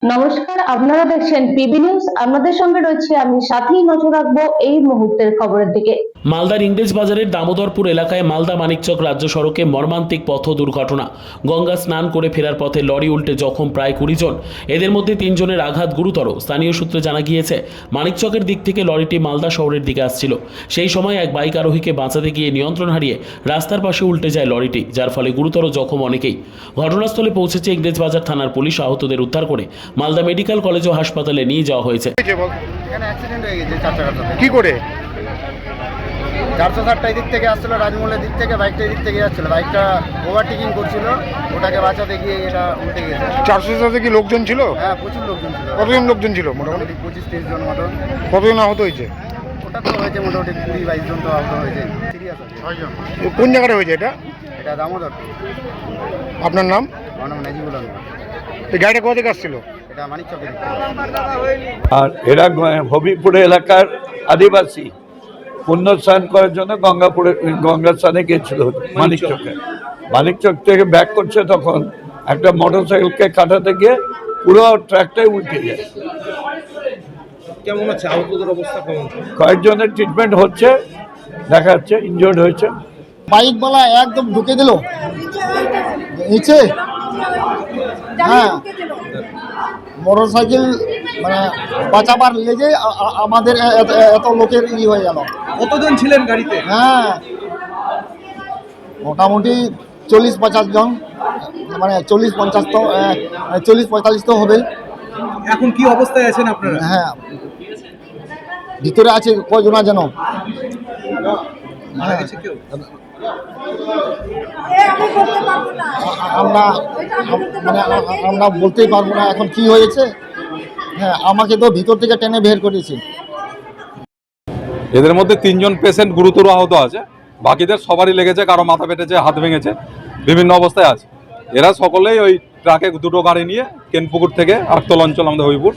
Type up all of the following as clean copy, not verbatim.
নমস্কার, আপনারা দেখছেন পিবি নিউজ। আপনাদের সঙ্গে রয়েছে আমি, সাথেই নজর রাখবো এই মুহূর্তের খবরের দিকে। মালদার ইংরেজ বাজারের দামোদরপুর এলাকায় মালদা মানিকচক রাজ্য সড়কে মর্মান্তিক পথ দুর্ঘটনা। গঙ্গা স্নান করে ফেরার পথে লরি উল্টে জখম প্রায় 20 জন। এদের মধ্যে 3 জনের আঘাত গুরুতর। স্থানীয় সূত্রে জানা গিয়েছে, মানিকচকের দিক থেকে লরিটি মালদা শহরের দিকে আসছিল। সেই সময় এক বাইক আরোহীকে বাঁচাতে গিয়ে নিয়ন্ত্রণ হারিয়ে রাস্তার পাশে উল্টে যায় লরিটি, যার ফলে গুরুতর জখম অনেকেই। ঘটনাস্থলে পৌঁছেছে ইংরেজ বাজার থানার পুলিশ। আহতদের উদ্ধার করে মালদা মেডিকেল কলেজ ও হাসপাতালে নিয়ে যাওয়া হয়েছে। এখানে অ্যাক্সিডেন্ট হয়ে গেছে চার চাকার সাথে। কি করে? 460টা এদিক থেকে আসছিল, রাজমহলের দিক থেকে বাইকটা এদিক থেকে যাচ্ছিল। বাইকটা ওভারটেকিং করছিল, ওটাকে বাঁচাতে গিয়ে এটা উল্টে গেছে। 400 সাথে কি লোকজন ছিল? হ্যাঁ, প্রচুর লোকজন ছিল। কতজন লোকজন ছিল মোটামুটি? 25-30 জন মতো। কতজন আহত হয়েছে? ওটা তো হয়েছে মোটামুটি 20-22 জন তো আহত হয়েছে। সিরিয়াস আছে 6 জন। কোন জায়গাটা হয়েছে এটা? এটা দামোদর। আপনার নাম? আমার নাম নাজিবুল আলম। এই গাড়িটা কোথা থেকে আসছিল? এটা মানিকচকের দিক থেকে। আর এরা হবিপুরে এলাকার আদিবাসী পুণ্য স্নান করার জন্য গঙ্গা স্নানে গিয়েছিল মানিকচক থেকে ব্যাক করছে, তখন একটা মোটরসাইকেলকে কাটাতে গিয়ে পুরো ট্র্যাকটাই উল্টে যায়। কেমন আছে আহতদের অবস্থা? কেমন? কয়েকজনের ট্রিটমেন্ট হচ্ছে, দেখা যাচ্ছে ইনজোর্ড হয়েছে। বাইকওয়ালা একদম ঢুকে দিল নিচে। হ্যাঁ, মোটরসাইকেল মানে বাঁচাবার লেগে আমাদের এত লোকের হয়ে গেল। কতজন ছিলেন গাড়িতে? হ্যাঁ, মোটামুটি 40-50 জন, মানে 40-50 তো 40-45 তো হবে। এখন কি অবস্থায় আছেন আপনারা? হ্যাঁ, ভিতরে আছে কয়জনা যেন। মারা গেছে কেউ? আমরা বলতেই পারবো না এখন কি হয়েছে। হ্যাঁ, আমাকে তো ভিতর থেকে টেনে বের করেছে। এদের মধ্যে 3 জন পেশেন্ট গুরুতর আহত আছে, বাকিদের সবারই লেগেছে, কারো মাথা ফেটেছে, হাত ভেঙেছে, বিভিন্ন অবস্থায় আছে। এরা সকলেই ওই ট্রাকে দুটো গাড়ি নিয়ে কেনপুকুর থেকে আটতল অঞ্চল আমাদের হবিপুর,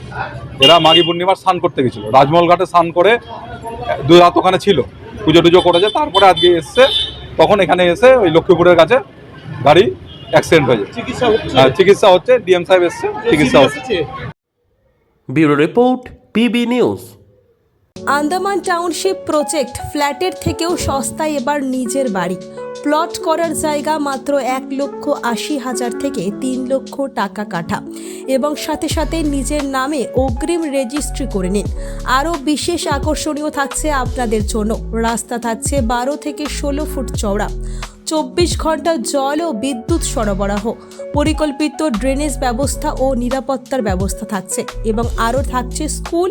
এরা মাঘী পূর্ণিমার স্নান করতে গেছিলো। রাজমহল ঘাটে স্নান করে 2 রাত ওখানে ছিল, পুজো টুজো করেছে। তারপরে আজকে এসছে, তখন এখানে এসে ওই লক্ষ্মীপুরের কাছে গাড়ি অ্যাক্সিডেন্ট হয়েছে। চিকিৎসা হচ্ছে, ডিএম সাহেব এসছে, চিকিৎসা হচ্ছে। Bureau report, PB news. Andaman township project, ফ্ল্যাটের থেকেও সস্তায় এবার নিজের বাড়ি। প্লট করার জায়গা মাত্র 1,80,000 থেকে 3 লক্ষ টাকা কাঠা, এবং সাথে সাথে নিজের নামে অগ্রিম রেজিস্ট্রি করে নিন। আরও বিশেষ আকর্ষণীয় থাকছে আপনাদের জন্য। রাস্তা থাকছে 12 থেকে 16 ফুট চওড়া, 24 ঘন্টা জল ও বিদ্যুৎ সরবরাহ, পরিকল্পিত ড্রেনেজ ব্যবস্থা ও নিরাপত্তার ব্যবস্থা থাকছে, এবং আরও থাকছে স্কুল,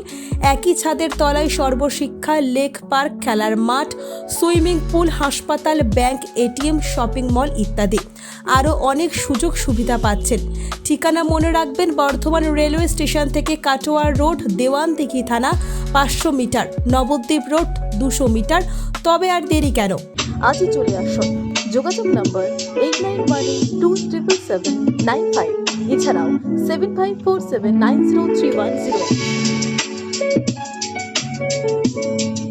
একই ছাদের তলায় সর্বশিক্ষা, লেক পার্ক, খেলার মাঠ, সুইমিং পুল, হাসপাতাল, ব্যাংক, এটিএম, শপিং মল ইত্যাদি। আরও অনেক সুযোগ সুবিধা পাচ্ছেন। ঠিকানা মনে রাখবেন, বর্ধমান রেলওয়ে স্টেশন থেকে কাটোয়া রোড, দেওয়ানদিঘি থানা 500 মিটার, নবদ্বীপ রোড 200 মিটার। তবে আর দেরি কেন, আজই চলে আসুন। যোগাযোগ নম্বর 8918277795, এছাড়াও 7547903108।